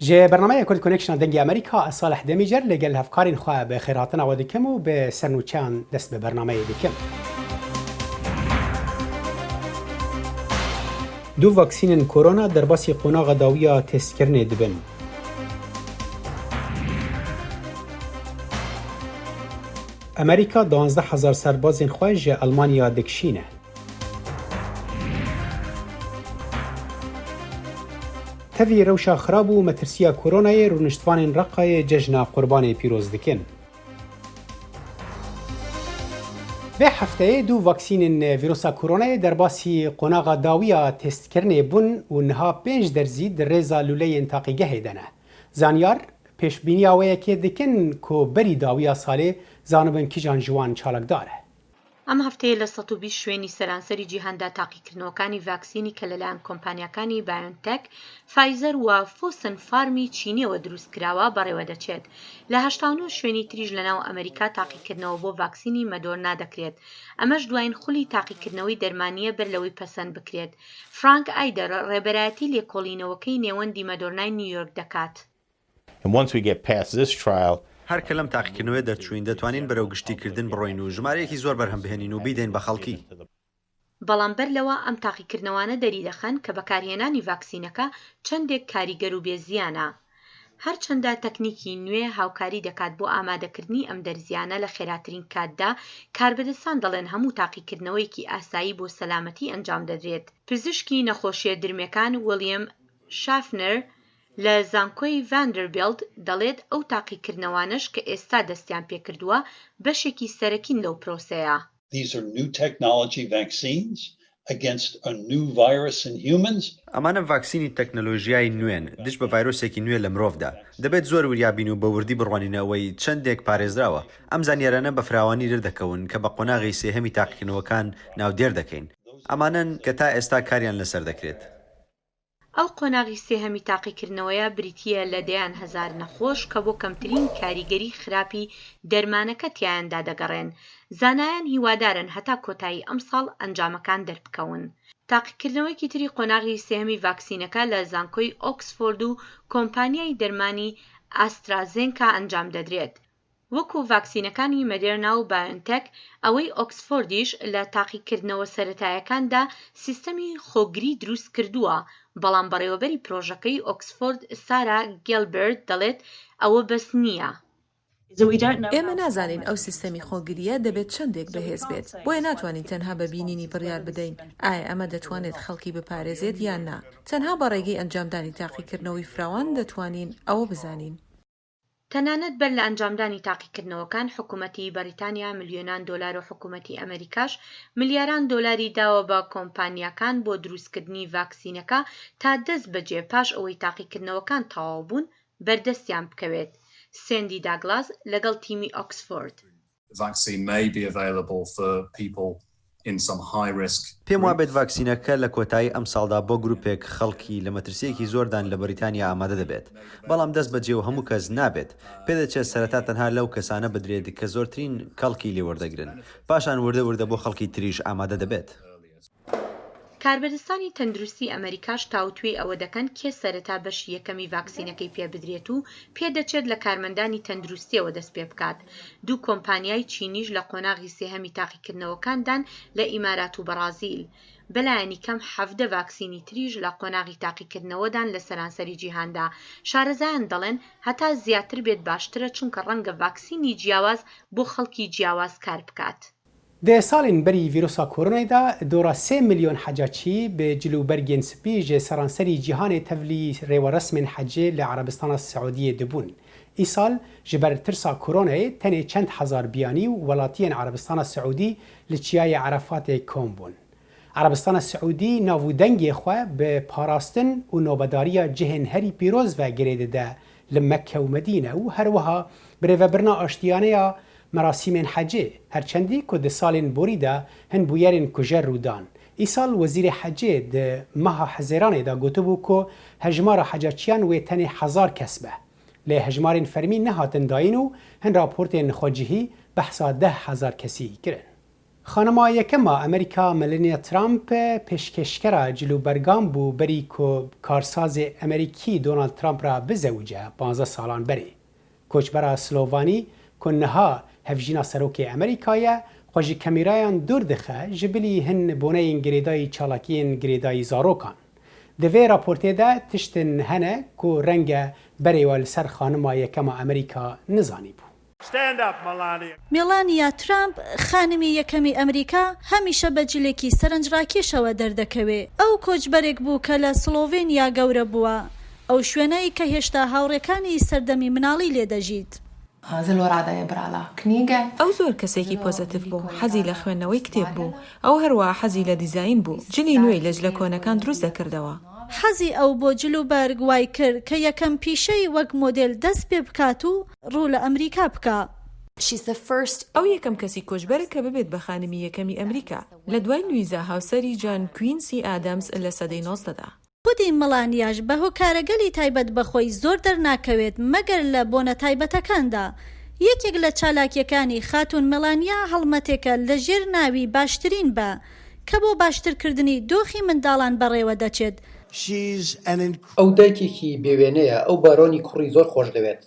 جه برنامه کل کنکشن دنگی امریکا صالح دمیجر لگل هفکارین خواه به خیراتنا و دکم و به سرنوچان دست به برنامه دکم. دو واکسین کرونا در باسی قناغ داویا تست کرنه دبن. امریکا 12,000 سربازین خواه جه المانیا دکشینه. تفی روشا خراب و مترسیا کورونای رونشتوان رقای جشن قربان پیروز دکن. به هفته دو واکسین ویروس کرونا در باسی قناغ داویا تست کرنه بون و نها 5 درزی در رزا لوله انتاقیگه دنه. زانیار پیش بینی آوه که دکن که بری داویا ساله زانبن کجان جوان چالک داره. ئەم هەفتەیە لە 120 شوێنی سەرانسەری جیهاندا تاقیکردنەوەکانی ڤاکسینی کە لەلایەن کۆمپانیاکانی بایۆنتێک، فایزەر و فۆسن فارمی چینیەوە دروستکراوە بەڕێوە دەچێت. لە 89 شوێنی تریش لەناو ئەمریکا تاقیکردنەوە بۆ ڤاکسینی مەدۆرنا دەکرێت. ئەمەش دوایین خولی تاقیکردنەوەی دەرمانیە بەر لەوەی پەسەند بکرێت. فرانک ئایدەر ڕێبەرایەتی لێکۆڵینەوەکەی نێوەندی مەدۆرنای نیویۆرک دەکات. هەر کە لەم تاقیکردنەوەی دەرچوین دەتوانین بەرەو گشتیکردن بڕۆین و ژمارەیەکی زۆر بەرهەم بهێنین و بیدەین بە خەڵکی. بەڵام بەر لەوە ئەم تاقیکردنەوانە دەری دەخەن کە بەکارهێنانی ڤاکسینەکە چەندێک کاریگەر و بێزیانە. هەرچەندە تەکنیکی نوێ هاوکاری دەکات بۆ ئامادەکردنی ئەم دەرزیانە لە خێراترین کاتدا، کاربەدەستان دەڵێن هەموو تاقیکردنەوەیەکی ئاسایی بۆ سەلامەتی ئەنجام دەدرێت. پزیشکی نەخۆشیە درمەکان ویلیام شافنەر لە زانکۆی ڤاندەربیلت دەڵێت ئەو تاقیکردنەوانش کە ئێستا دەستیان پێکردووە بەشێکی سەرەکین لەو پرۆسەیە. ئەمانە ڤاکسینی تەکنەلۆژیای نوێن دش بە ڤایرۆسێکی نوێ لە مرۆڤدا. دەبێت زۆر وریابین و بە وردی بڕوانینەوەی چەندێک پارێزراوە. ئەم زانیارانە بە فراوانی دەردەکەون کە بە قۆناغی سێهەمی تاقیکردنەوەکان ناودێر دەکەین. ئەمانن کە تا ئێستا کاریان لەسەر دەکرێت. ئەو قۆناغی سێهەمی تاقیکردنەوەیە بریتیە لە دەیان هەزار نەخۆش کە بۆ کەمترین کاریگەری خراپی دەرمانەکە تیایاندا دەگەڕێن. زانایان هیوادارن هەتا کۆتایی ئەم ساڵ ئەنجامەکان دەربکەون. تاقیکردنەوەیەکی تری قۆناغی سێهەمی ڤاکسینەکە لە زانکۆی ئۆکسفۆرد و کۆمپانیای دەرمانی ئاسترازێنکا ئەنجام دەدرێت. وەکو ڤاکسینەکانی مەدێرنا و بایۆنتێک، ئەوەی ئۆکسفۆردیش لە تاقیکردنەوە سەرەتایەکاندا سیستەمی خۆگری دروست کردووە، بەڵام بەڕێوەبەری پرۆژەکەی ئۆکسفۆرد سارا گێلبەرت دەڵێت ئەوە بەس نییە. ئێمە نازانین ئەو سیستەمی خۆگریە دەبێت چەندێک بەهێز بێت، بۆیە ناتوانین تەنها بە بینینی بڕیار بدەین ئایا ئەمە دەتوانێت خەڵکی بپارێزێت یان نا. تەنها بە ڕێگەی ئەنجامدانی تاقیکردنەوەی فراوان دەتوانین ئەوە بزانین. تەنانەت بەر لە ئەنجامدانی تاقیکردنەوەکان حکوومەتی بەریتانیا ملیۆنان دۆلار و حکوومەتی ئەمریکاش ملیاران دۆلاری داوە بە کۆمپانیاکان بۆ دروستکردنی ڤاکسینەکە تا دەست بەجێ پاش ئەوەی تاقیکردنەوەکان تەواو بوون بەردەستیان بکەوێت. سێندی داگلاس لەگەڵ تیمی ئۆکسفۆرد. پێم وابێت ڤاکسینەکە لە کۆتایی ئەم ساڵدا بۆ گروپێک خەڵکی لە مەترسیەکی زۆردان لە بەریتانیا ئامادە دەبێت، بەڵام دەست بەجێ و هەموو کەس نابێت. پێدەچێت سەرەتا تەنها لەو کەسانە بدرێت کە زۆرترین کەڵکی لێوەردەگرن، پاشان وردە بۆ خەڵکی تریش ئامادە دەبێت. کاربەدەستانی تەندروستی ئەمریکاش تاوتوێ ئەوە دەکەن کێ سەرەتا بەشی یەکەمی ڤاکسینەکەی پێ بدرێت و پێدەچێت لە کارمەندانی تەندروستیەوە دەست پێ بکات. دوو کۆمپانیای چینیش لە قۆناغی سێهەمی تاقیکردنەوەکاندان لە ئیمارات و بەرازیل. بەلایەنی کەم 17 ڤاکسینی تریش لە قۆناغی تاقیکردنەوەدان لە سەرانسەری جیهاندا. شارەزایان دەڵێن هەتا زیاتر بێت باشترە چونکە ڕەنگە ڤاکسینی جیاواز بۆ خەڵکی جیاواز کار بکات. ده سالین بری ویروسا کرونا دا دورا 3 میلیون حجاچی به جلوبرگین سپی جه سرانسری جهان تفلی ریو رسم حجه لعربستان السعودیه دبون. ای سال جبر ترسا کرونا تنه چند هزار بیانی و ولاتین عربستان السعودی لچیای عرفات کام بون. عربستان السعودی ناودنگی خواه به پاراستن و نوبداری جهن هری پیروز و گریده ده لمکه و مدینه و هر وها بره و برنا آشتیانه مراسم حجه هرچندی که ده سالین بوریده هن بویرین کجر رودان. ای سال وزیر حجه ده ماه حزیرانه ده گوته بو که هجمار حجاچیان و تنه 1000 کسبه. لی هجمارین فرمی نهاتن داینو هن راپورت نخوجهی بحثا 10,000 کسی کرن. خانما یەکەمە ئەمریکا مەلانیا ترامپ پێشکەشکەرە جلوبەرگان بوو بەری کارسازê ئەمریکی دۆنالد ترامپ را بزەوجە 15 ساڵان بەرێ. کۆچبەرە سلۆڤانی کە نەها هەڤژینا سەرۆکê ئەمریکایە خۆ ji کەمیرایان دوور دixه ji bilî hin boneyên girêdayî çalakiyên girêdayî zarokan. Di vê raportê de tiştin hene ku renge berê li ser xanima yekema Amerîka nizanî bû. میلانیا ترامپ خانمی یەکەمی ئەمریکا هەمیشە بە جلێکی سەرنجڕاکێشەوە دەردەکەوێ. ئەو کۆچبەرێک بوو کە لە سلۆڤێنیا گەورە بووە، ئەو شوێنەی کە هێشتا هاوڕێکانی سەردەمی مناڵی لێدەژیت. ئەو زۆر کەسێکی پۆزتیڤ بوو، حەزی لە خوێندنەوەی کتێب بوو، ئەو هەروە حەزی لە دیزاین بوو، جلی نوێی لە جلە کۆنەکان دروست دەکردەوە. حەزی ئەو بۆ جلوبەرگ وای کرد کە یەکەم پیشەی وەک مۆدێل دەست پێ بکات و ڕوو لە ئەمریکا بکە. ئەو یەکەم کەسی کۆچبەرە کە ببێت بە خانمی یەکەمی ئەمریکا لە دوای لویزا هاوسەری جان کوینسی ئادەمز لە سەدەی 90دا. خودی مەلانیاش بە هۆکارەگەلی تایبەت بەخۆی زۆر دەرناکەوێت مەگەر لە بۆنە تایبەتەکاندا. یەکێک لە چالاکیەکانی خاتون مەلانیا هەڵمەتێکە لە ژێر ناوی باشترین بە کە بۆ باشترکردنی دۆخی منداڵان بەڕێوە دەچێت. ئەو دایکێکی بێوێنەیە، ئەو بارۆنی کوڕی زۆر خۆش دەوێت.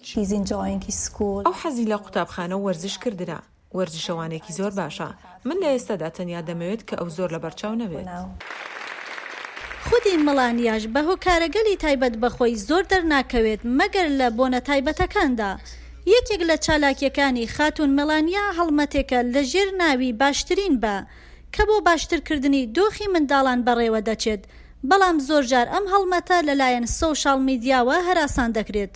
ئەو حەزی لە قوتابخانە و وەرزش کردرا، وەرزشەوانێکی زۆر باشە. من لە ئێستادا تەنیا دەمەوێت کە ئەو زۆر لە بەرچاو نەبێت. خودی مەلانیاش بە هۆکارەگەلی تایبەت بەخۆی زۆر دەرناکەوێت مەگەر لە بۆنە تایبەتەکاندا. یەکێک لە چالاکیەکانی خاتون مەلانیا هەڵمەتێکە لە ژێر ناوی باشترین بە کە بۆ باشترکردنی دۆخی منداڵان بەڕێوە دەچێت. بەڵام زۆرجار ئەم هەڵمەتە لەلایەن سۆشال میدیاوە هەراسان دەکرێت.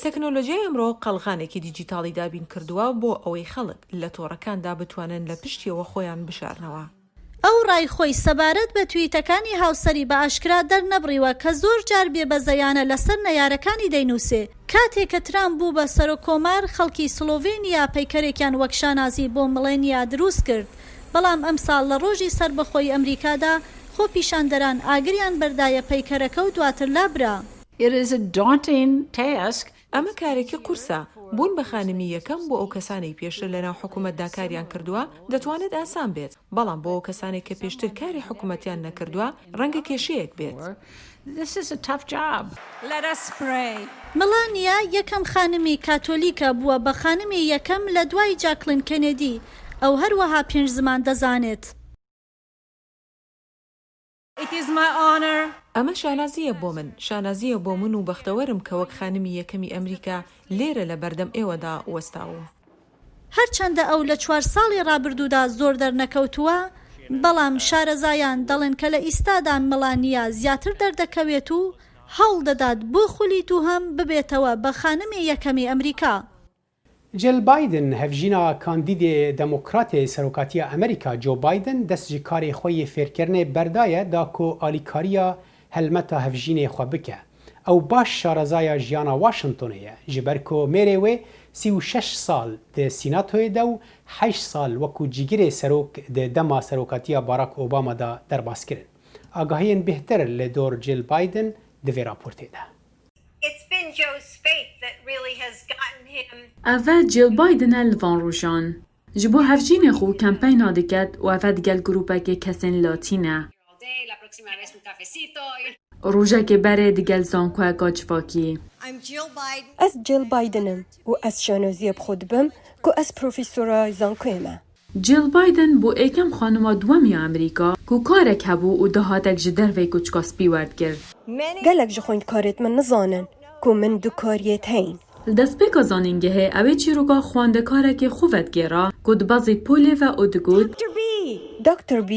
تەکنۆلۆژیای ئەمڕۆ قەڵغانێکی دیجیتاڵی دابین کردووە بۆ ئەوەی خەڵک لە تۆڕەکاندا بتوانن لە پشتیەوە خۆیان بشارنەوە. ئەو ڕای خۆی سەبارەت بە تویتەکانی هاوسەری بە ئاشکرا دەرنەبڕیوە کە زۆر جار بێبەزەیانە لەسەر نەیارەکانی دەینووسێ. کاتێک کە ترامپ بوو بە سەرۆکۆمار خەڵکی سلۆڤێنیا پەیکەرێکیان وەک شانازی بۆ مڵێنیا دروست کرد. بەڵام ئەمساڵ لە ڕۆژی سەربەخۆی ئەمریکادا خۆ پیشاندەران ئاگریان بەردایە پەیکەرەکە و دواتر لابرا. ئەمە کارێکی قورسە. بوون بە خانمی یەکەم بۆ ئەو کەسانی پێشتر لەناو حکوومەتدا کاریان کردووە دەتوانێت ئاسان بێت، بەڵام بۆ ئەو کەسانێک کە پێشتر کاری حکوومەتیان نەکردووە ڕەنگە کێشەیەک بێت. مەلانیا یەکەم خانمی کاتۆلیکە بووە بە خانمی یەکەم لە دوای جاکلین کەنێدی. ئەو هەروەها 5 زمان دەزانێت. ئەمە شانازیە بۆ من، شانازیە بۆ من و بەختەوەرم کە وەک خانمی یەکەمی ئەمریکا لێرە لە بەردەم ئێوەدا وەستاوم. هەرچەندە ئەو لە 4 ساڵی ڕابردوودا زۆر دەرنەکەوتووە، بەڵام شارەزایان دەڵێن کە لە ئیستادا مەلانیا زیاتر دەردەکەوێت و هەوڵ دەدات بۆ خولی دووهەم ببێتەوە بە خانمی یەکەمی ئەمریکا. جل بایدن هەڤژینا کاندیدê demokratê serokatiya Amerîka Joe Biden dest ji karê xwe yê fêrkirinê berdaye da ku alîkariya helmeta hevjînê xwe bike. Ew baş şarezaya jiyana Washingtonê ye ji ber ku mêrê wê 36 sal di Sînatoyê de û 8 sal wekû cîgirê serok di dema serokatiya Barack Obama da derbas kirin. Agahiyên bêhtir li dor Jill Biden di vê raportê de. ئەڤە جیل بايدنە li van rojan. Ji bo hevjînê xwe kempeyna diket û ev digel grûpekê kesên latîn e. Rojekê berê digel zankoyeka civakî. Ez Jill Biden'im û ez şanoziyê bi xwe dibim ku ez profesora zankoyê me. Jill Biden bû êkem xanima duwemî Amerîka ku karek hebû û dihatek ji dervê kûçika spî werdgir. Gelek ji xwendkarê min nizanin ku min du kariyê heyîn. Li destpêka zanîngehê ew ê çîroka xwendekarekê xwe vedgêra ku di bazê polê ve û digot Dr. B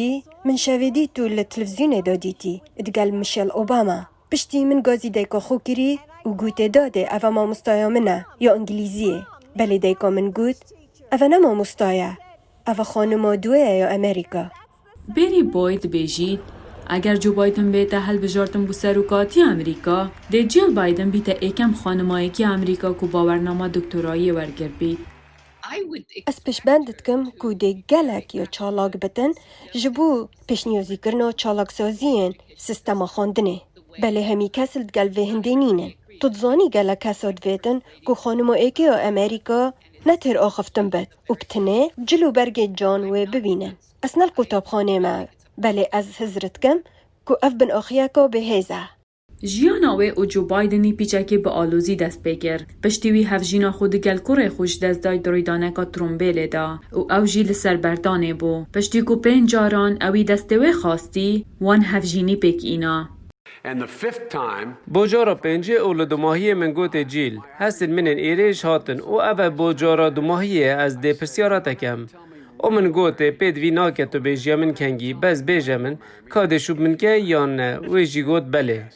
min şevê dît û li televîzyonê de dîtî digel Michelle Obama. Piştî min gazî dayka xwe kirî û gotê dadê ev mamostaya min e ya îngilîziyê. Belê dayka min got ev ne mamosta ye. Ev xanima duê ye ya Amerîka. Berî Boyd dibêjî eger Joe Biden bête helbijartin bû serokatî Amerîka, dê Jill Biden bîte êkem xanimayekî Amerîka ku bawernama doktorayê wergir bît. Ez pişbend dikim ku dê gelek ya çalak bitin ji bo pêşniyazîkirina çalaksaziyên sistema xwendinê. Belê hemî kes li digel vê hindê nînin. Tu dizanî gelek kesa divêtin ku xanimayekî ya Amerîka نتر آخفتن بد و بتنه جلو برگ جان و ببینن اصنال قطابخانه ما بله از حضرت کم که اف بن آخیاکو به هزه جیاناوی او جو بایدنی پیچکی به آلوزی دست بگر. پشتیوی هفجینا خود گل کره خوش دست دای دریدانه که ترومبیل دا او اوجی لسر بردانه بو. پشتی کو 5 جاران اوی دستوی خواستی وان هفجینی پک اینا. بوجارا پنجه اول دوماهی من گوت جیل هستن من ایریش هاتن او اوه بوجارا دوماهی از ده پرسیاراتکم. او من گوته پید وی ناکتو بیجیا من کنگی بس بیجا من کاده شوب من که یا نه ویجی گوت بله.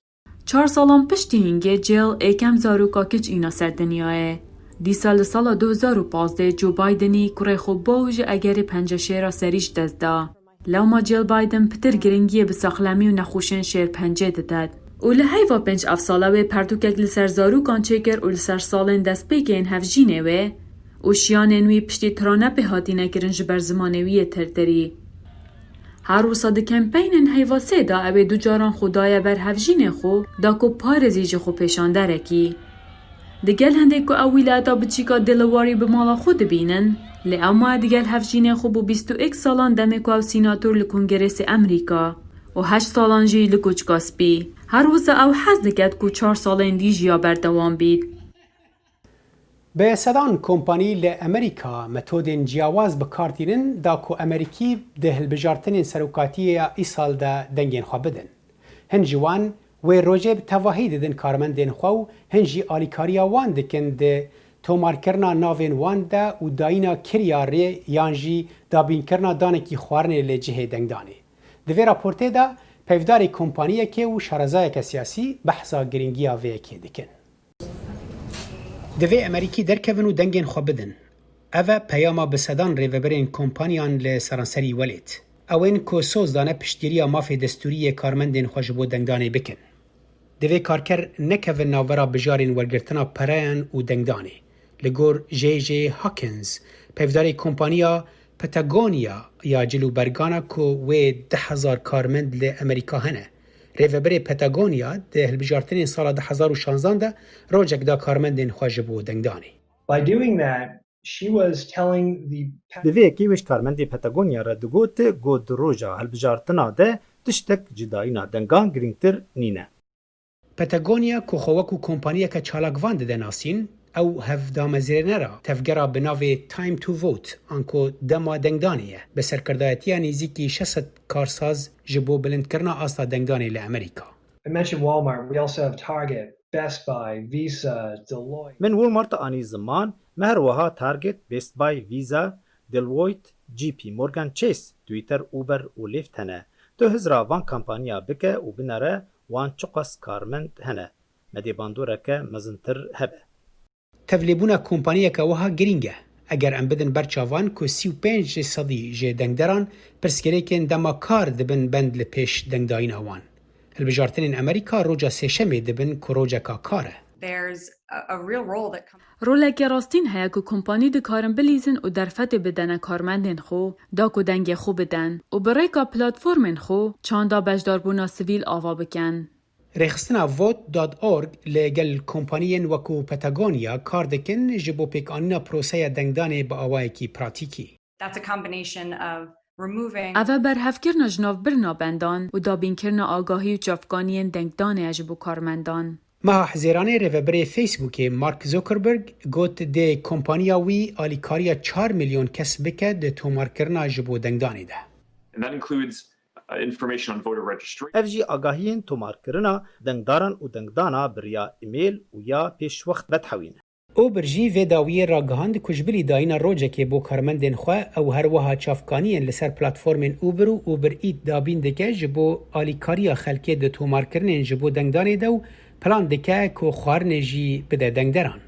4 سالان پشتی هنگه جیل ایکم زاروکا کچ اینا سر دنیاه. دی سال 2015 جو بایدنی کره خوب باوج اگر پنجه شیرا سریش دست دا. لوما جیل بایدن پتر گرنگیه بساخلمی و نخوشن شیر پنجه دادد. او لحیفا 5 افساله و پرتوکک لسر زاروکان چکر و لسر سالن دست بگین هفجینه و او شیاننوی پشتی ترانه به هاتینه کرنج بر زمانویه تردری. هر روزا د کمپینن هیواسه دا اوی دو جاران خدای بر هفجین خو دا کو پارزیج خو پیشانده رکی. دگل هنده که اویلا دا بچیکا دلواری به مالا خود بینن لی اما دگل هفجین خو بو 21 سالان دمه که او سیناتور لکنگرس امریکا و 8 سالان جی لکوچکاس بی. هر روزا او حز دکت که 4 سالان دی جیا بردوام بید. به سدان کمپانی لامریکا متودین جیاواز بکارتینن دا کو امریکی ده هلبجارتنین سروکاتی ایسال دا دنگین خواه بدن. هنجی وان و روجب تواهی ددن کارمندین خواو هنجی آلیکاریا وان دکن ده تومار کرنا ناوین وان دا و داینا کریا ری یانجی دابین کرنا دانکی خوارنه لجهه دنگدانه. دوی راپورته دا پیفداری کمپانیه که و شارزای که سیاسی بحثا گرینگیا وی که دکن. دوی امریکی درکوون و دنگین خواه بدن. اوه پیاما بسدان ریوبرین کمپانیان لسرانسری ولید. اوین که سوز دانه پشتیری مافی دستوری کارمندین خوش بو دنگدانه بکن. دوی کارکر نکوون ناورا بجارین ورگرتنا پرایان و دنگدانه. لگور جی هاکنز پیفداری کمپانیا پتاگونیا یا جلو برگانا که و 10,000 کارمند لامریکا هنه. ریوبری پتاگونیا ده هلبجارتنین سال 2016 ده روجک دا کارمندین خواج بو دنگدانی. دوی کیوش کارمندی پتاگونیا را دگوت گود روجا هلبجارتنا ده تشتک جداینا دنگان گرینگتر نینه. پتاگونیا که خوکو کمپانیا که چالاگوان ده ناسین او هفدام زیرنرا تفگرا بناوی تایم تو ووت آنکو دما دنگدانیه به سرکردایتی نزدیکی 600 کارساز جبو بلند کرنا آستا دنگدانی لامریکا. من والمارت آنی زمان مهروها تارگت، بیست بای، ویزا، دلویت، جی پی مورگان چیس، تویتر، اوبر و لیفت هنه. تو هزرا وان کمپانیا بکه و بناره وان چقاس کارمند هنه. مدی باندوره که مزنتر هبه. تفلیبونا کمپانیا که وها گرینگه. اگر ام بدن برچاوان که 35 صدی جه دنگدران پرسکریکن دما کار دبن بند لپیش دنگداین اوان. البجارتنین امریکا روجا سیشمی دبن که روجا که کاره. رولک راستین هیا که کمپانی ده کارن بلیزن و درفت بدن کارمندین خو دا که دنگ خو بدن و برای که پلاتفورمین خو چاندا بجداربونا سویل آوا بکن. رخصتنا vote.org لگل کمپانیین وکو پتاگونیا کار دکن جبو پیک آنینا پروسه دنگدانه با آوائی کی پراتیکی. اوه برهف کرنا جناف برنا بندان و دابین کرنا آگاهی و چافگانین دنگدانه جبو کارمندان. ما حزیرانه ریوبری فیسبوک مارک زوکربرگ گوت ده کمپانیا وی آلیکاریا 4 میلیون کس بکه ده تومار کرنا جبو دنگدانه ده. افجی آگاهین تومار کرنا دنگداران و دنگدانا بریا ایمیل و یا پیش وقت بتحوینه. او برژی و داویه را گهاند کجبری داینا روجه که بو کارمندین خواه او هر وها چافکانین لسر پلاتفورمین اوبر و اوبر ایت دابین دکه جبو آلیکاریا خلکه ده تومار کرنین جبو دنگدانه دو پلان دکه که خوارنه جی بده دنگدران.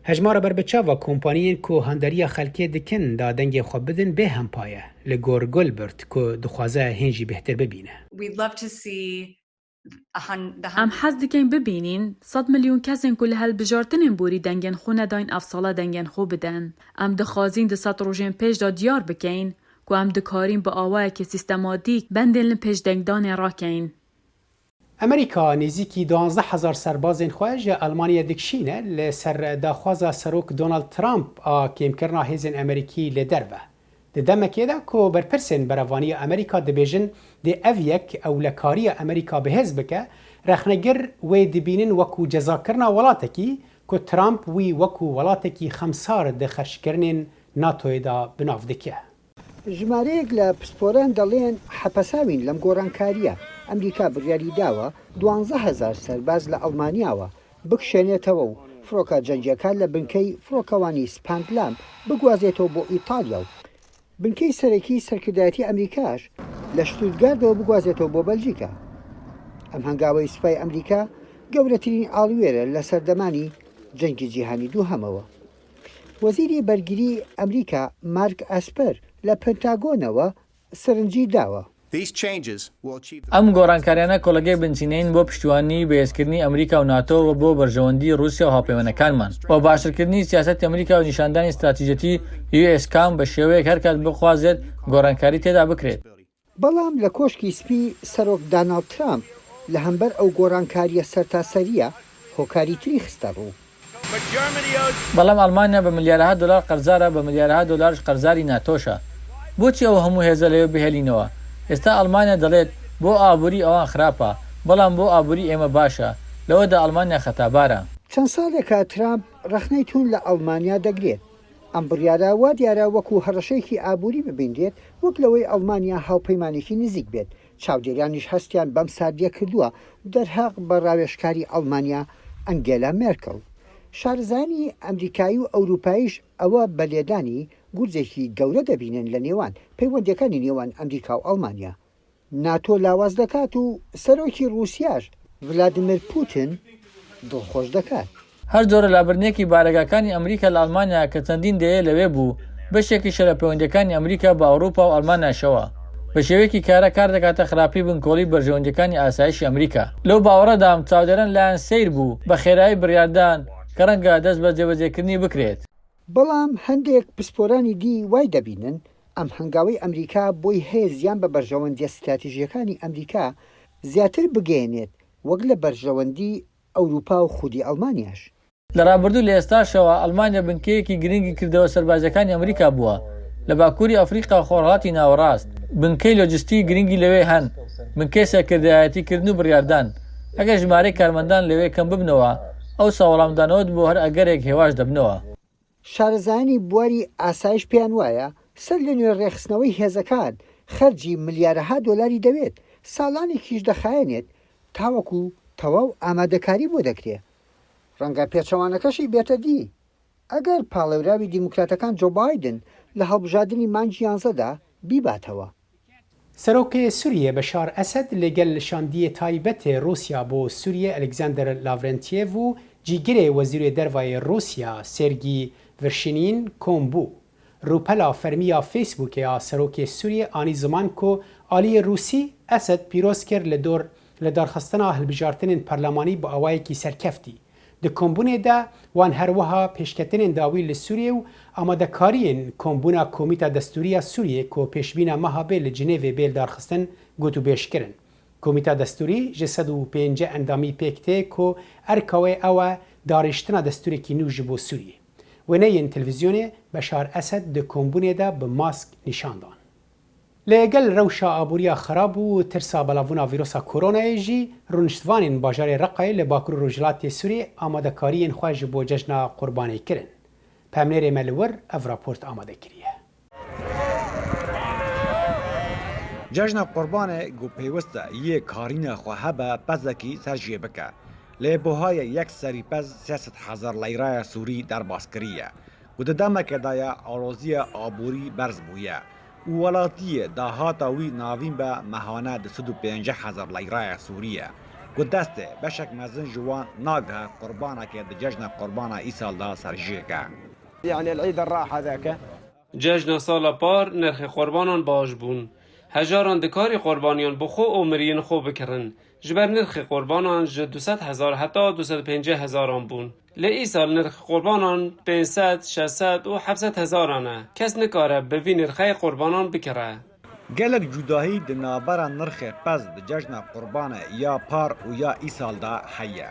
هجمارا بر بچاوا کمپانیین که هندریا خلکه دکن دا دنگ خواه بدن به هم پایه لگور گلبرت که دخوازه هنجی بهتر ببینه. ام حز دکن ببینین 100 میلیون کسین کل هل بجارتنین بوری دنگن خونه داین افسالا دنگن خو بدن. ام دخوازین ده 100 روژین پیش دا دیار بکین که ام دکارین با آوائه که سیستماتیک بندن پیش دنگدان را کین. امریکا نزیکی 12,000 سربازên xwe ji Almanya dikişîne li ser daxwaza Serok Donald Trump a kêmkirina hêzên Amerîkî li derve. Di demekê de ku berpirsên berevaniya Amerîka dibêjin dê ev yek ewlekariya Amerîka bi hêz bike, rexnegir wê dibînin wekû cezakirina welatekî ku Trump wî wekû welatekî xemsar di xerşkirinên NATOyê da binav dike. ژمارەیەک لە پسپۆران دەڵێن حەپەساوین لەم گۆڕانکاریە. ئەمریکا بڕیاری داوە 12,000 سەرباز لە ئەڵمانیاوە بکشێنێتەوە و فڕۆکە جەنگیەکان لە بنکەی فڕۆکەوانی سپاندلام بگوازێتەوە بۆ ئیتالیا و بنکەی سەرەکی سەرکردایەتی ئەمریکاش لە شتوتگاردەوە بگوازێتەوە بۆ بەلژیکا. ئەم هەنگاوەی سوپای ئەمریکا گەورەترین ئاڵوێرە لە سەردەمانی جەنگی جیهانی دووهەمەوە. وەزیری بەرگری ئەمریکا مارک ئەسپەر لە پێنتاگۆنەوە سەرنجی داوە. ئەم گۆڕانکاریانە کۆڵگەی بنچینەین بۆ پشتیوانی بەهێزکردنی ئەمریکا و ناتۆ بۆ بەرژەوەندی رووسیا و هاوپەیوەندەکانمان و باشترکردنی سیاسەتی ئەمریکا و نیشاندانی استراتیژەتی US-کام بە شێوەیەک هەرکات بخوازێت گۆڕانکاری تێدا بکرێت. بەڵام لە کۆشکی سپی سەرۆک داناڵد ترامپ لە هەمبەر ئەو گۆڕانکاریە سەرتاسەریە هۆکاری تری خستە ڕوو. بەڵام ئەڵمانیا بە ملیارەها دلار قەرزارە، بە ملیارەها دلارش قەرزاری ناتۆشە. بۆچی ئەو هەموو هێزە لەوێ بهێلینەوە؟ ئێستا ئەڵمانیا دەڵێت بۆ ئابووری ئەوان خراپە، بەڵام بۆ ئابووری ئێمە باشە. لەوەدا ئەڵمانیا خەتابارە. چەند ساڵێکە ترامپ ڕخنەی تون لە ئەڵمانیا دەگرێت. ئەم بڕیارە وا دیارە وەکو هەڕەشەیەکی ئابووری ببیندێت وەک لەوەی ئەڵمانیا هاوپەیمانێکی نزیک بێت. چاودێریانیش هەستیان بەم ساردیە کردووە دەرهاق بە ڕاوێژکاری ئەڵمانیا ئەنگێلا مێرکەڵ. شارزانی ئەمریکایی و ئەوروپاییش ئەوە بەلێدانی گورجێکی گەورە دەبینن لە نێوان پەیوەندیەکانی نێوان ئەمریکا و ئەڵمانیا. ناتۆ لاواز دەکات و سەرۆکی رووسیاش ڤلادیمیر پوتین دڵخۆش دەکات. هەر جۆرە لابرنێکی بارەگاکانی ئەمریکا لە ئەڵمانیا کە چەندین دەیە لەوێ بوو بەشێکی لە پەیوەندیەکانی ئەمریکا بە ئەوروپا و ئەڵمانیاشەوە بە شێوەیەکی کارە کار دەکاتە خراپی بنکۆڵی بەرژەوەندیەکانی ئاسایشی ئەمریکا. لەو باوەڕەدام چاودێران لایەن سیر بوو بە خێرایی بڕیاردان کە ڕەنگە دەست بە جێبەجێکردنی بکرێت. بەڵام هەندێک پسپۆرانی دی وای دەبینن ئەم هەنگاوی ئەمریکا بۆی هەیە زیان بە بەرژەوەندی استراتیژیەکانی ئەمریکا زیاتر بگەێنێت وەک لە بەرژەوەندی ئەوروپا و خودی ئەڵمانیاش. لە ڕابردوو لە ئێستاشەوە ئەڵمانیا بنکەیەکی گرنگی کردەوە سەربازەکانی ئەمریکا بووە لە باکووری ئەفریقا خۆڕهاتی ناوەڕاست. بنکەی لۆجستی گرنگی لەوێ هەن، بنکەی سەرکردایەتیکردن و بڕیاردان. ئەگەر ژمارەی کارمەندان لەوێ کەم ببنەوە ئەو ساوەڵامدانەوەت بۆ هەر ئەگەرێک هێواش دەبنەوە. شارەزانی بواری ئاسایش پێیان وایە سەر لە نوێ ڕێخستنەوەی هێزەکان خەرجی ملیارەها دۆلاری دەوێت، ساڵانێکیش دەخایەنێت تاوەکو تەواو ئامادەکاری بۆ دەکرێت. ڕەنگە پێچەوانەکەشی بێتە دی. ئەگەر پاڵێوراوی دیموکراتەکان جۆ بایدن لە هەڵبژاردننی مانگی 11دا بیباتەوە. سەرۆکê Sûriye Beşar Esed lêgel şandiyê taybetê Rûsya bo Sûriye Alexander Lavrentiev û cîgirê Wezîrê Dervayê Rûsya Sergî Vershinin kom bû. Rûpela fermiya Facebookê ya Serokê Sûriye anî ziman ku aliyê Rûsî Esed pîroz kir li darxistina hilbijartinên perlemanî bi awayekî serkeftî. Di kombûnê de wan her wiha pêşketinên dawî li Sûriye û amadekariyên kombûna Komîta Destûriya Sûriye ku pêşbîna meha bê li Cinêvê bêl darxistin got û bêşkirin. Komîta Destûrî ji 105 endamî pêk tê ku erka wê ew e darêjtina destûrekî nû ji bo Sûriye. Wêneyên televîzyonê Beşar Esed di kombûnê de bi mask nîşandan. Lêgel rewşa aboriya xerab û tirsa belavbûna vîrusa koronayê jî rûniştvanên bajarê Reqayê li Bakurê Rojhilatê Sûriyê amadekariyên xwe ji bo cejna qurbanê kirin. Pemnêrê me li wir ev raport amade kiriye. Cejna qurbanê got pêwîst e yê karîna xwe hebe pezekî ser jê bike. Lêbuhaya yek serîpez 300,000 leyraya Sûrî derbas kiriye. Ku di demeke de ye aloziya aborî berz bûye. û welatiyê dahata wî navîn be mehane 250,000 leyraya Sûriye. Ku destê beşek mezin ji wan nagihe qurbanekê di cejna qurbana îsal da serjêke. Yani el-Eid el-Raha zâke. Cejna sala par nirxê qurbanan baş bûn. Hejaran dikarî qurbaniyan bi xwe û miriyên xwe bikirin. Ji ber nirxê qurbanan ji 200,000 heta 250,000 bûn. Li îsal nirxê qurbanan 500, 600 û 700,000 e. Kes nikare bi vî nirxeyê qurbanan bikire. gelek cudahî di navbera nirxê pez di cejna Qurbanê ya par û ya îsal da heye.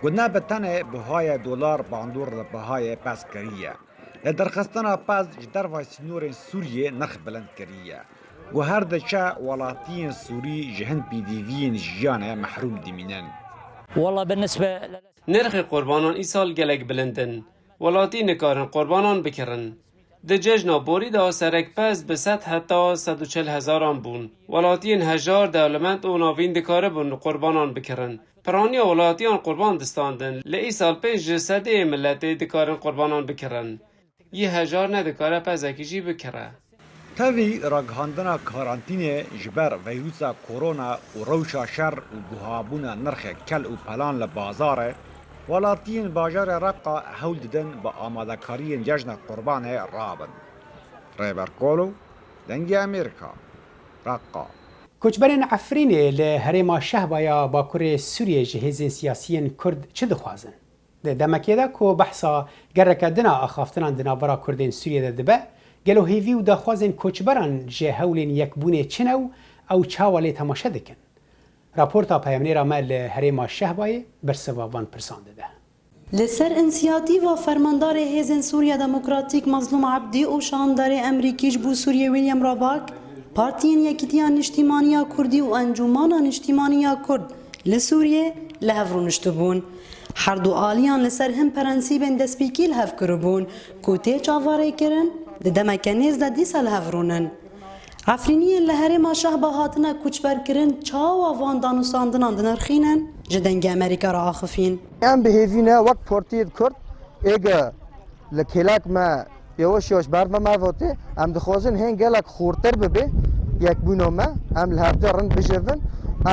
Ku ne bi tenê bihayê dolar bandor li bihayê pez kiriye. Li derxistina pez ji derva sînorên Sûriyê nirx bilind kiriye. Ku her diçe welatiyên Sûrî ji hin pîdîviyên jiyanê mehrûm dimînin. Nirxê qurbanan îsal gelek bilindin. Welatî nikarin qurbanan bikirin. Di cejna borî de serek pez bi 100 heta 140 hezaran bûn. Welatiyên hejar dewlemend û navîn dikaribin qurbanan bikirin. Piraniya welatiyan qurban distandin. Li îsal pêş ji sedeyê milletê dikarin qurbanan bikirin. Yê hejar nedikare pezekî jî bikire. Tevî ragihandina karantînê ji ber vîrusa korona û rewşa şer û guhabûna nirxê kel û pelan li bazarê, welatiyên bajarê Reqa hewl didin bi amadekariyên cejna Qurbanê rabin. Rêberkolo, Dengê Amerîka, Reqa. Koçberên Efrînê li herêma Şehbaya Bakurê Sûriyê ji hêzên siyasiyên Kurd çi dixwazin? Di demekê de ku behsa gereke dina axaftinan di navbera Kurdên Sûriyê de dibe, gelo hêvî û daxwazên koçberan ji hewlên yekbûnê çi ne û ew çawa lê temaşe dikin? Raporta peyamnêra me li herêma Şehbayê bersiva van pirsan dide. Li ser inisiyatîva fermandarê Hêzên Sûriya Demokratîk Mazlûm Ebdî û şandarê Emerîkî ji bo Sûriyê William Rabak, Partiyên Yekîtiya Niştimaniya Kurdî û Encûmana Niştimaniya Kurd li Sûriyê li hev rûniştibûn. Her du aliyan li ser hin prensîbên destpêkî li hev kiribûn ku tê çavarê kirin, di demeke nêz de dîsa li hev rûnin. Efrîniyên li herêma Şehba hatine koçberkirin çawa van danûstandinan dinirxînin ji dengê Amerîka re axifîn. Em bihêvîne wek Partiyê Kurd êge li kêlek me yavaş yavaş berme me votê em dixwazin hên gelek xurtir bibe yekbûna me em li hev de rind bijevin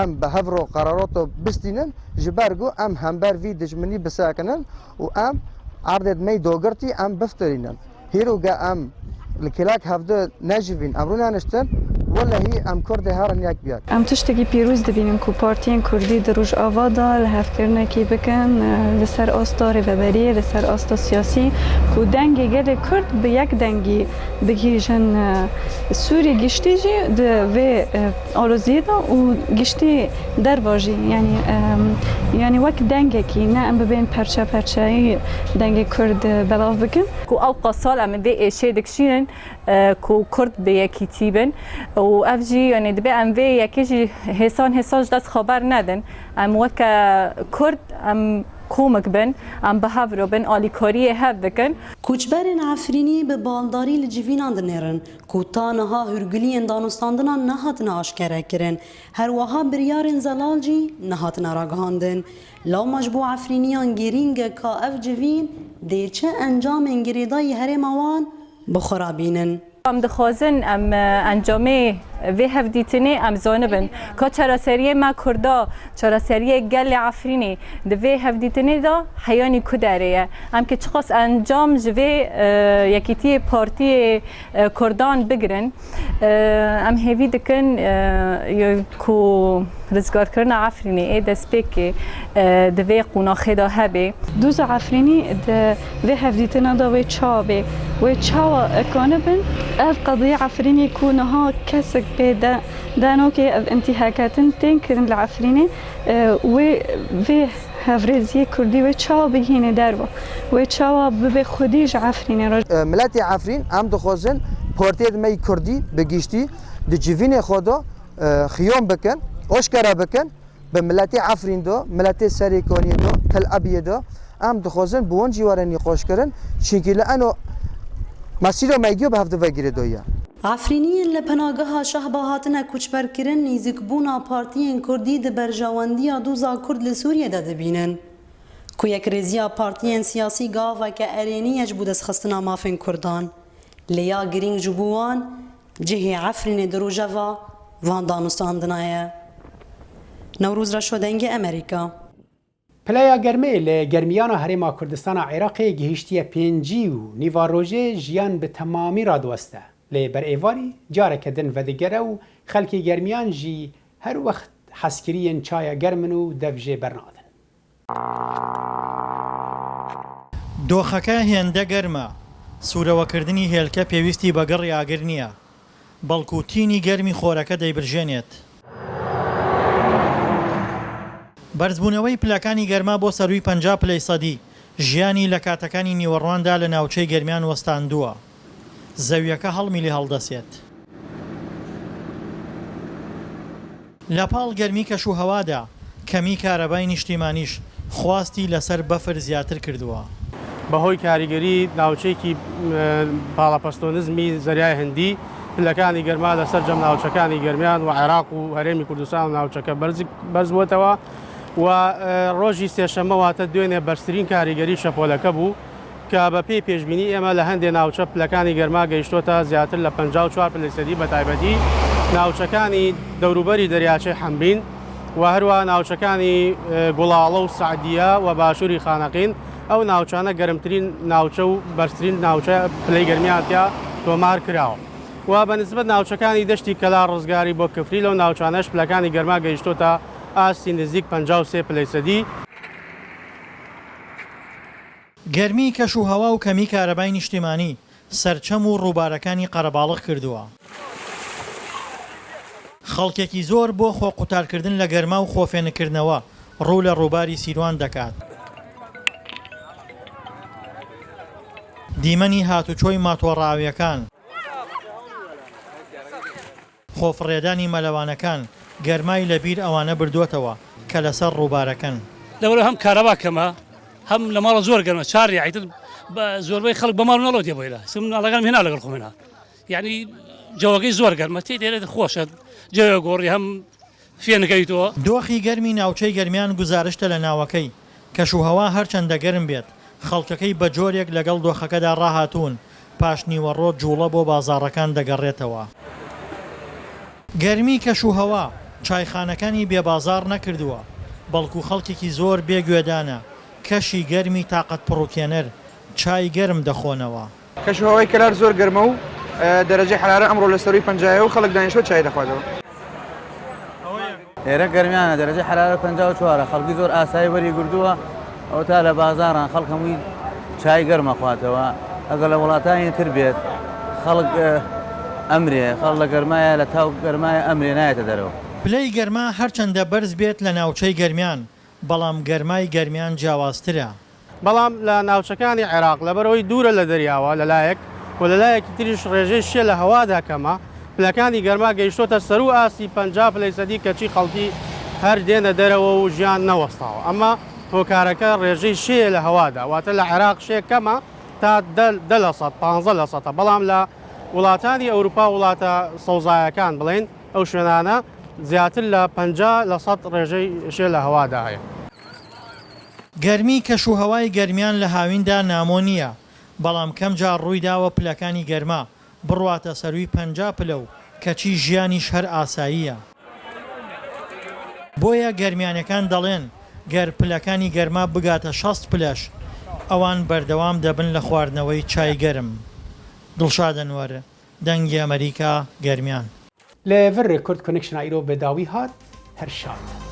em bi hev ro qerarata bistînin ji ber ku em hember vî dijminî bisekinin û em erdê me dogirtî em biftirînin. Hêro ge em li kêlek hevde nejivîn em rû naniştin wellehî em Kurdê herin yek biyek. Em tiştekî pîrûz dibînin ku partiyên Kurdî di Rojava da li hevkirinekê bikin li ser asta rêveberiyê, li ser asta siyasî ku dengê gelê Kurd bi yek dengî bigîjin Sûriye giştî jî di vê aloziyê da û giştî derva jî yani wek dengekî ne em bibên perçe perçeyî dengê Kurd belav bikin. Ku ew qasal em vê êşê dikişînin ku Kurd bi yekîtî bin û ev jî yani dibe em vê yekê jî hêsan ji dest xeber nedin. Em weke Kurd em komik bin, em bi hev re bin, alîkariyê hev bikin. Koçberên Efrînî bi baldarî li civînan dinêrin ku ta niha hûrgiliyên danûstandinan nehatine aşkere kirin. Her wiha biryarên zelal jî nehatine ragihandin. Lawma ji bo Efrîniyan girînge ka ev civîn dê çi encamên girêdayî herêma wan bixurabînin. Em dixwazin em encamê vê hevdîtinê em zanibin ka çareseriyê me Kurda, çareseriyê gelê Efrînê di vê hevdîtinê da heyanî ku derê ye. Em ki çiqas encam ji vê yekîtiyê partiyê Kurdan bigirin. Em hêvî dikin ku rizgarkirina Efrînê ê destpêkê di vê qunaxê da hebe. Doza Efrînî di vê hevdîtina da wê çawa bê. Wê çawa ekanibin ev qediya Efrînê ku niha kesek pê danokê ev intîhakatin tên kirin li Efrînê wê vê hevrêziyê Kurdî wê çawa bigîne derve. Wê çawa bibe xwedî ji Efrînê re. Miletê Efrîn em dixwazin partiyê me Kurdî bi giştî di civînê xwe de xiyon bikin, oşkera bikin bi miletê Efrîn de, miletê Serêkaniyê de, Tel Abiyê de em dixwazin bi wan cîwarên xweşkirin çînkî li eno masîra me bi hev divegire doye. Efrîniyên li penageha Şehba hatine koçberkirin nîzîkbûna partiyên Kurdî di berjewendiya doza Kurd li Sûriyê de dibînin. Ku yekrêziya partiyên siyasî gaveke erênî ye ji bo destxistina mafên Kurdan. Lêya girîng ji bo wan cihê Efrînê di rojeva van danûstandina ye. Newrûz Reşo, Dengê Amerîka. Pilaya germê li germiyana herêma Kurdistana Iraqê gihîştiye pêncî û nîva rojê jiyan bi temamî radiweste. Lê berêvarî careke din vedigere û xelkê germiyan jî her wext heskiriyên çaya germin û dev jê bernadin. دۆخەکە هێندە گەرمە. سوورەوەکردنی هێلکە پێویستی بەگەڕ یاگر نییە. بەڵکو تینی گەرمی خۆرەکە دەیبرژێنێت. بەرزبوونەوەی پلەکانی گەرما بۆ سەرووی 50% ژیانی لە کاتەکانی نیوەڕواندا لە ناوچەی گەرمیان وەستاندووە. زەویەکە هەڵمی لێ هەڵدەسێت. لە پاڵ گەرمی کەشوهەوادا کەمی کارەبای نیشتیمانیش خواستی لەسەر بەفر زیاتر کردووە. بەهۆی کاریگەری ناوچەیەکی پاڵەپەستۆنزمی زەریای هەندی پلەکانی گەرما لەسەر جەم ناوچەکانی گەرمیان و عێراق و هەرێمی کوردستان و ناوچەکە بەرز بووەتەوە و ڕۆژی سێشەممە واتە دوێنێ بەرزترین کاریگەری شەپۆلەکە بوو کە بە پێی پێشبینی ئێمە لە هەندێک ناوچە پلەکانی گەرما گەیشتۆتە زیاتر لە 54% بە تایبەتی ناوچەکانی دەوروبەری دەریاچەی حەمبین و هەروە ناوچەکانی گوڵاڵە و سعدیە و باشووری خانەقین ئەو ناوچانە گەرمترین ناوچە و بەرزترین ناوچە پلەی گەرمیاتیا تۆمار کراوە و بەنسبەت ناوچەکانی دەشتی کەلا ڕزگاری بۆ کفری لەو ناوچانەش پلەکانی گەرما گەیشتۆتە ئاستی نزیک 53%. گەرمی کەشوهەوا و کەمی کارەبای نیشتیمانی سەرچەم و ڕووبارەکانی قەرەباڵغ کردووە. خەڵکێکی زۆر بۆ خۆ قوتارکردن لە گەرما و خۆفێنکردنەوە ڕوو لە ڕووباری سیروان دەکات. دیمەنی هاتوچۆی ماتۆڕاویەکان، خۆفڕێدانی مەلەوانەکان گەرمای لەبیر ئەوانە بردووەتەوە کە لەسەر ڕووبارەکەن. لەوەرە هەم کارەباکەمە هەم لە ماڵە زۆر گەرمە چاری عیتر بە زۆربەی خەڵک بە ماڵ نەڵۆ دێبۆیلا سم ناڵەکان هێنا لەگەڵ خۆمێنا یعنی جەوەکەی زۆر گەرمە تێ دێرێت خۆشە جێوە گۆڕی هەم فێنەکەیتەوە. دۆخی گەرمی ناوچەی گەرمیان گزارشتە لە ناوەکەی کەشوهەوا هەرچەندە گەرم بێت خەڵکەکەی بە جۆرێک لەگەڵ دۆخەکەدا ڕاهاتوون پاش نیوەڕۆ جوڵە بۆ بازاڕەکان دەگەڕێتەوە. گەرمی کەشوهەوا چایخانەکانی بێبازار نەکردووە بەڵکو خەڵکێکی زۆر بێگوێدانە کەشی گەرمی تاقەت پڕوکێنەر چای گەرم دەخۆنەوە. کەشوهەوای کەلار زۆر گەرمە و دەرەجەی حرارە ئەمڕۆ لە سەرووی 50 و خەڵک دانیشتوە چای دەخواتەوە. ئێرە گەرمیانە دەرەجەی حرارە 54 خەڵکی زۆر ئاسایی وەری گردووە ئەو تا لە بازاران خەڵک هەمووی چای گەرمە خواتەوە ئەگەر لە وڵاتانی تر بێت خەڵک ئەمرێ خەڵ لە گەرمایە لە تاو گەرمایە ئەمرێ نایەتە دەرەوە. پلەی گەرما هەرچەندە بەرز بێت لە ناوچەی گەرمیان بەڵام گەرمای گەرمیان جیاوازترە. بەڵام لە ناوچەکانی عێراق لەبەرەوەی دوورە لە دەریاوە لەلایەک و لەلایەکی تریش ڕێژەی شێ لە هەوادا کەمە پلەکانی گەرما گەیشتۆتە سەر و ئاسی 50% کەچی خەڵکی هەر دێنە دەرەوە و ژیان نەوەستاوە. ئەمە هۆکارەکە ڕێژەی شێ لە هەوادا واتە لە عێراق شێ کەمە تا 15% بەڵام لە وڵاتانی ئەوروپا وڵاتە سەوزایەکان بڵێن ئەو شوێنانە زیاتر لە 50% ڕێژەی شێ لە هەوادا هەیە. گەرمی کەشوهەوای گەرمیان لە هاویندا نامۆ نییە بەڵام کەم جار ڕووی داوە پلەکانی گەرما بڕواتە سەروی 50 پلە و کەچی ژیانیش هەر ئاساییە. بۆیە گەرمیانەکان دەڵێن گەر پلەکانی گەرما بگاتە 60 پلەش ئەوان بەردەوام دەبن لە خواردنەوەی چای گەرم. دڵشاد ئەنوەر دەنگی ئەمریکا گەرمیان. لە ڤر کورد کۆنکشن ئایرۆ بەداوی هات هەر شاد.